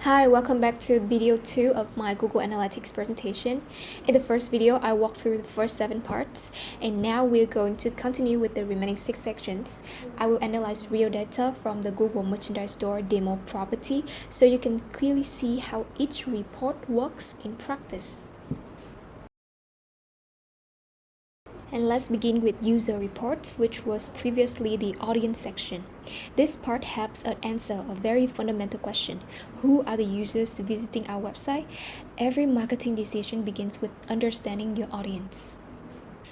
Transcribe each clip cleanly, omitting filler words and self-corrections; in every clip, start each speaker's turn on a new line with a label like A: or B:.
A: Hi, welcome back to video 2 of my Google Analytics presentation. In the first video, I walked through the first 7 parts, and now we're going to continue with the remaining 6 sections. I will analyze real data from the Google Merchandise Store demo property so you can clearly see how each report works in practice. And let's begin with user reports, which was previously the audience section. This part helps us answer a very fundamental question. Who are the users visiting our website? Every marketing decision begins with understanding your audience.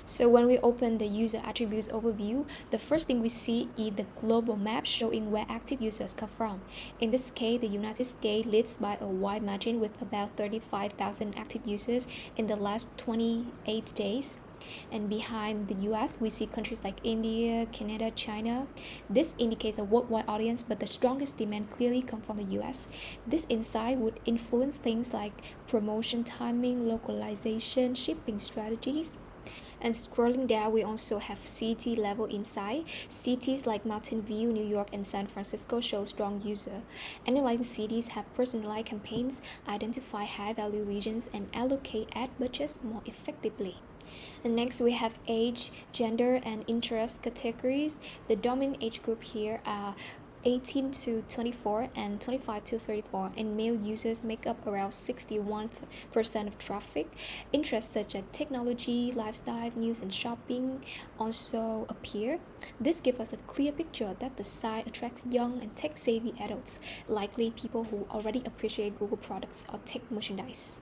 A: So when we open the user attributes overview, the first thing we see is the global map showing where active users come from. In this case, the United States leads by a wide margin with about 35,000 active users in the last 28 days. And behind the US, we see countries like India, Canada, China. This indicates a worldwide audience, but the strongest demand clearly comes from the US. This insight would influence things like promotion timing, localization, shipping strategies. And scrolling down, we also have city level insight. Cities like Mountain View, New York, and San Francisco show strong user. Analyzing cities have personalized campaigns, identify high value regions, and allocate ad budgets more effectively. And next we have age, gender, and interest categories. The dominant age group here are 18 to 24 and 25 to 34, and male users make up around 61% of traffic. Interests such as technology, lifestyle, news, and shopping also appear. This gives us a clear picture that the site attracts young and tech-savvy adults, likely people who already appreciate Google products or tech merchandise.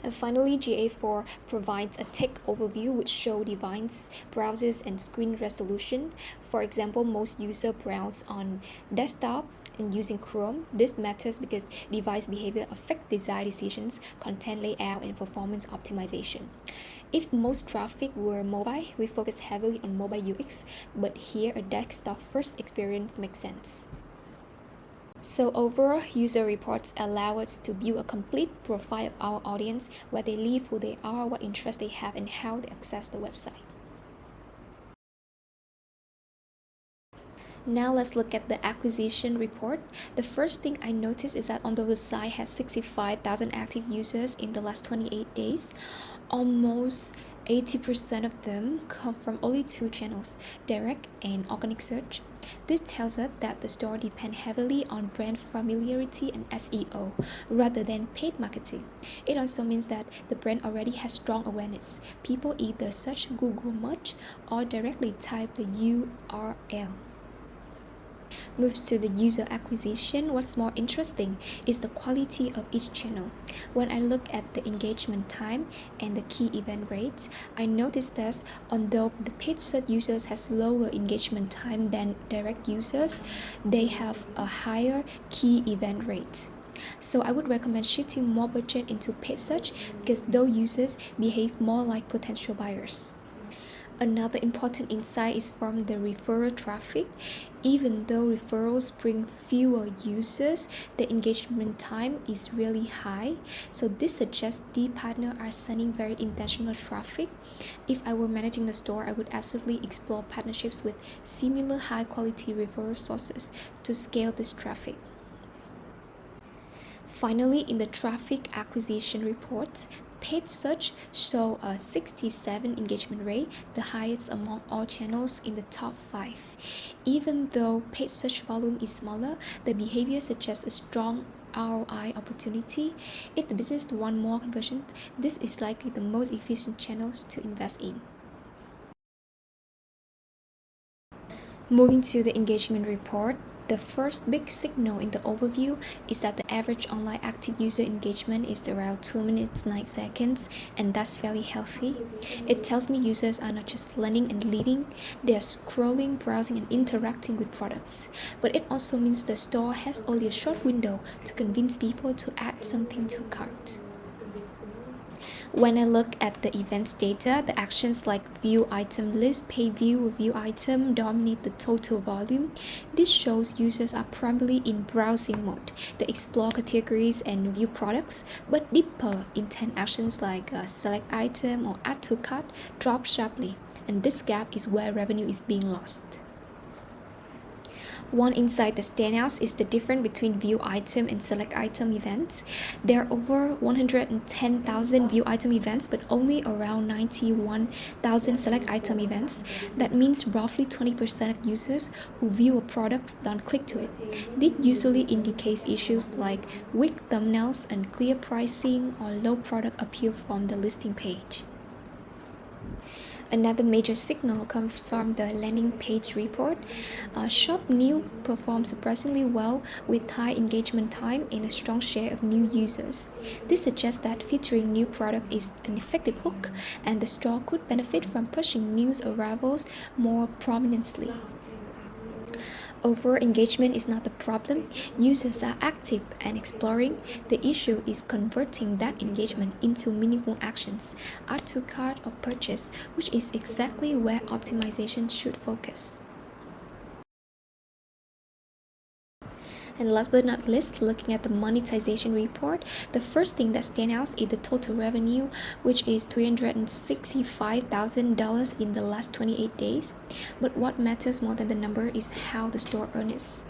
A: And finally, GA4 provides a tech overview which shows device, browsers, and screen resolution. For example, most users browse on desktop and using Chrome. This matters because device behavior affects design decisions, content layout, and performance optimization. If most traffic were mobile, we focus heavily on mobile UX, but here a desktop first experience makes sense. So overall, user reports allow us to build a complete profile of our audience, where they live, who they are, what interests they have, and how they access the website. Now let's look at the acquisition report. The first thing I noticed is that although the site has 65,000 active users in the last 28 days, almost 80% of them come from only 2 channels, direct and organic search. This tells us that the store depends heavily on brand familiarity and SEO rather than paid marketing. It also means that the brand already has strong awareness. People either search Google much or directly type the URL. Moves to the user acquisition. What's more interesting is the quality of each channel. When I look at the engagement time and the key event rates, I noticed that although the paid search users has lower engagement time than direct users, they have a higher key event rate. So I would recommend shifting more budget into paid search because those users behave more like potential buyers. Another important insight is from the referral traffic. Even though referrals bring fewer users, the engagement time is really high. So this suggests the partners are sending very intentional traffic. If I were managing the store, I would absolutely explore partnerships with similar high quality referral sources to scale this traffic. Finally, in the traffic acquisition reports, paid search show a 67 engagement rate, the highest among all channels in the top 5. Even though paid search volume is smaller, the behavior suggests a strong ROI opportunity. If the business wants more conversions, this is likely the most efficient channels to invest in. Moving to the engagement report, the first big signal in the overview is that the average online active user engagement is around 2 minutes 9 seconds, and that's fairly healthy. It tells me users are not just learning and leaving, they are scrolling, browsing, and interacting with products. But it also means the store has only a short window to convince people to add something to cart. When I look at the events data, the actions like view item list, pay view, review item dominate the total volume. This shows users are primarily in browsing mode. They explore categories and view products, but deeper intent actions like select item or add to cart drop sharply, and this gap is where revenue is being lost. One insight that stands out is the difference between view item and select item events. There are over 110,000 view item events, but only around 91,000 select item events. That means roughly 20% of users who view a product don't click to it. This usually indicates issues like weak thumbnails, unclear pricing, or low product appeal from the listing page. Another major signal comes from the landing page report. Shop New performs surprisingly well with high engagement time and a strong share of new users. This suggests that featuring new product is an effective hook, and the store could benefit from pushing news arrivals more prominently. Over engagement is not the problem. Users are active and exploring. The issue is converting that engagement into meaningful actions, add to cart or purchase, which is exactly where optimization should focus. And last but not least, looking at the monetization report, the first thing that stands out is the total revenue, which is $365,000 in the last 28 days. But what matters more than the number is how the store earns.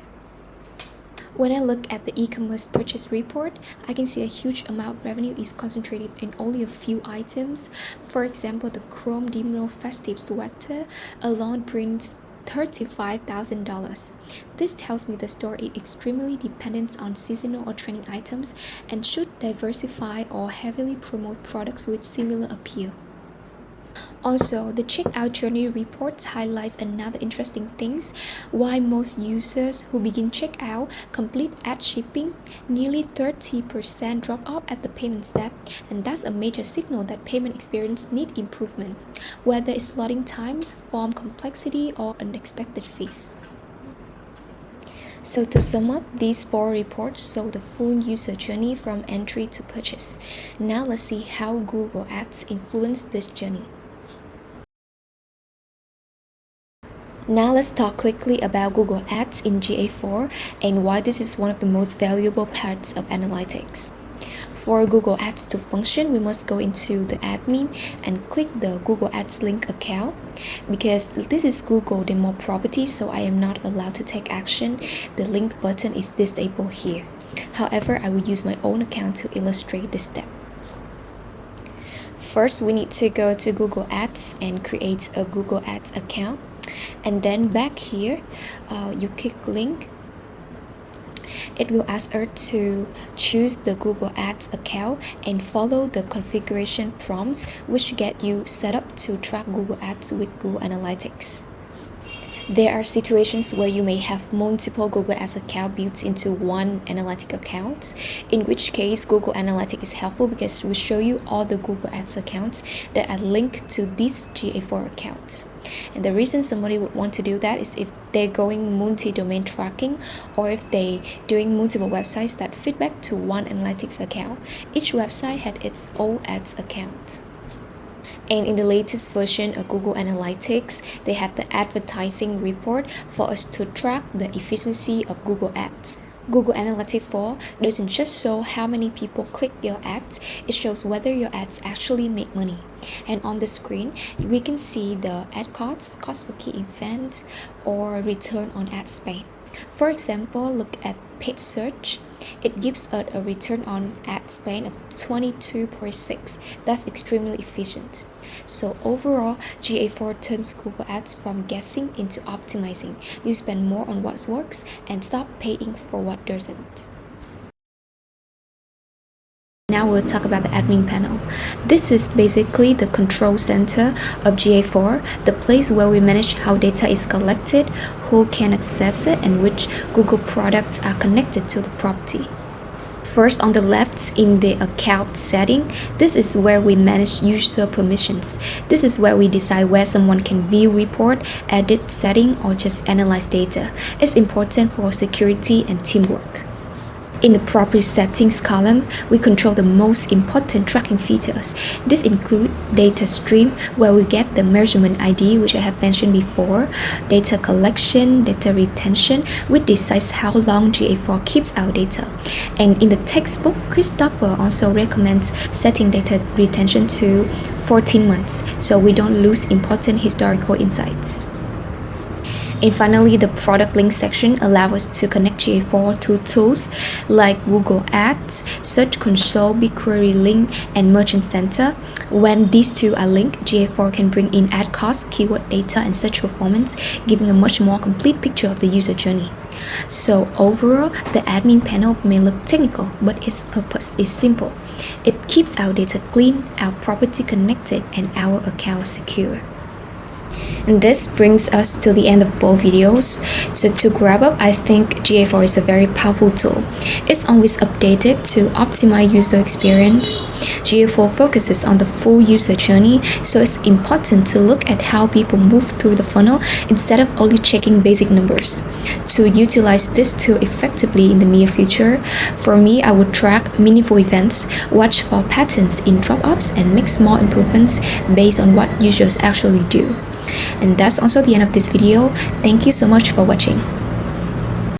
A: When I look at the e-commerce purchase report, I can see a huge amount of revenue is concentrated in only a few items. For example, the Chrome Dino Festive Sweater alone brings $35,000. This tells me the store is extremely dependent on seasonal or trending items and should diversify or heavily promote products with similar appeal. Also, the checkout journey report highlights another interesting thing: why most users who begin checkout complete at shipping. Nearly 30% drop off at the payment step, and that's a major signal that payment experience need improvement, whether it's loading times, form complexity, or unexpected fees. So to sum up, these 4 reports show the full user journey from entry to purchase. Now let's see how Google Ads influence this journey. Now let's talk quickly about Google Ads in GA4 and why this is one of the most valuable parts of analytics. For Google Ads to function, we must go into the admin and click the Google Ads link account. Because this is Google demo property, so I am not allowed to take action, the link button is disabled here. However, I will use my own account to illustrate this step. First, we need to go to Google Ads and create a Google Ads account. And then back here, you click link. It will ask us to choose the Google Ads account and follow the configuration prompts, which get you set up to track Google Ads with Google Analytics. There are situations where you may have multiple Google Ads accounts built into one analytic account, in which case Google Analytics is helpful because it will show you all the Google Ads accounts that are linked to this GA4 account. And the reason somebody would want to do that is if they're going multi-domain tracking, or if they're doing multiple websites that feed back to one analytics account. Each website had its own ads account. And in the latest version of Google Analytics, they have the advertising report for us to track the efficiency of Google Ads. Google Analytics 4 doesn't just show how many people click your ads, it shows whether your ads actually make money. And on the screen, we can see the ad cost per key event, or return on ad spend. For example, look at paid search. It gives us a return on ad spend of 22.6. That's extremely efficient. So overall, GA4 turns Google Ads from guessing into optimizing. You spend more on what works and stop paying for what doesn't. Now we'll talk about the admin panel. This is basically the control center of GA4, the place where we manage how data is collected, who can access it, and which Google products are connected to the property. First, on the left in the account setting, this is where we manage user permissions. This is where we decide where someone can view, report, edit, setting, or just analyze data. It's important for security and teamwork. In the property settings column, we control the most important tracking features. This include data stream, where we get the measurement ID, which I have mentioned before, data collection, data retention, which decides how long GA4 keeps our data. And in the textbook, Christopher also recommends setting data retention to 14 months, so we don't lose important historical insights. And finally, the product link section allows us to connect GA4 to tools like Google Ads, Search Console, BigQuery Link, and Merchant Center. When these two are linked, GA4 can bring in ad costs, keyword data, and search performance, giving a much more complete picture of the user journey. So overall, the admin panel may look technical, but its purpose is simple. It keeps our data clean, our property connected, and our account secure. And this brings us to the end of both videos. So to wrap up, I think GA4 is a very powerful tool. It's always updated to optimize user experience. GA4 focuses on the full user journey, so it's important to look at how people move through the funnel instead of only checking basic numbers. To utilize this tool effectively in the near future, for me, I would track meaningful events, watch for patterns in drop-offs, and make small improvements based on what users actually do. And that's also the end of this video. Thank you so much for watching.